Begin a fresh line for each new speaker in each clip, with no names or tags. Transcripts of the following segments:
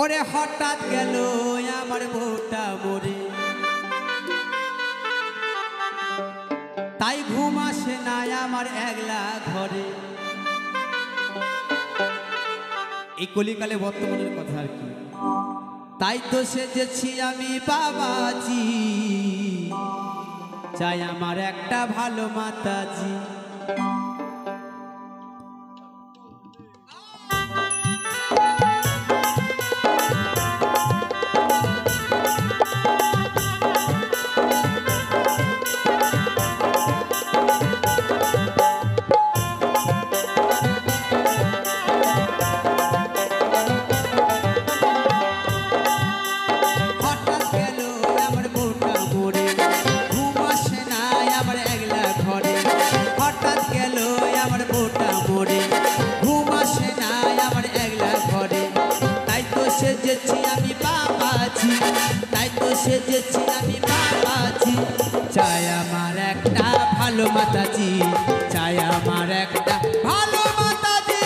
ওরে হঠাৎ গেল আমার বউটা মরে, তাই ঘুম আসে না আমার একলা ঘরে। এই কলিকালে বর্তমানের কথা আর কি। তাই তো সেজেছি আমি বাবাজি, চাই আমার একটা ভালো মাতাজি। সেজেছি আমি বাবাজি, চাই আমার একটা ভালো মাতাজি, চাই আমার একটা ভালো মাতাজি।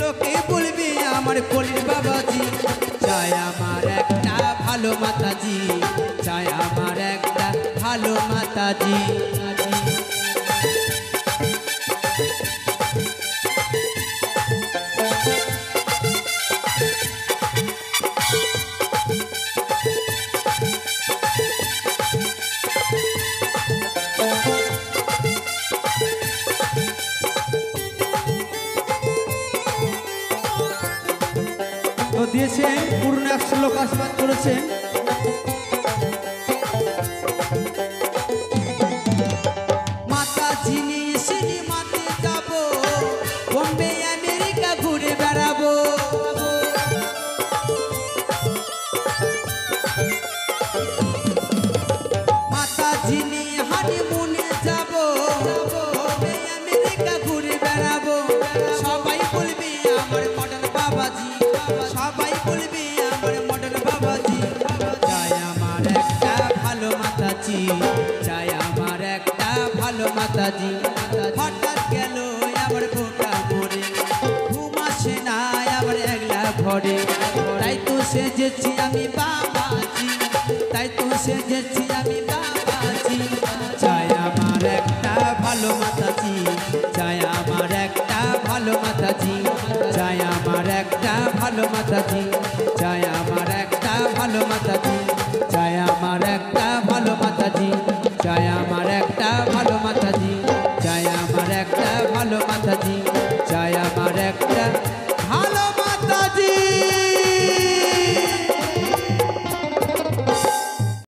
লোকে বলবে আমার কলির বাবাজি, চাই আমার একটা ভালো মাতাজি, চাই আমার একটা ভালো মাতাজি। তো দিয়েছেন পূর্ণ 100 লোক আশীর্বাদ করেছেন। মাতাজি নিয়ে সিনেমাতে যাব, বোম্বে আমেরিকা ঘুরে বেড়াবো। মাতাজি নিয়ে হানিমুনে যাব, বোম্বে আমেরিকা ঘুরে বেড়াবো। সবাই বলবে আমার মডার্ন বাবাজি, সবাই বলবে আমার মডার্ন বাবাজি, চাই আমার একটা ভালো মাতাজি, চাই আমার একটা ভালো মাতাজি। হঠাৎ গেল আমার বউটা মরে, ঘুম আসে না আমার একলা ঘরে। তাই তো সেজেছি আমি বাবাজি, তাই তো সেজেছি আমি বাবাজি, চাই আমার একটা ভালো মাতাজি, চাই আমার একটা ভালো মাতাজি, চাই আমার একটা ভালো মাতাজি, চাই আমার একটা ভালো মাতাজি, চাই আমার একটা ভালো মাতাজি, চাই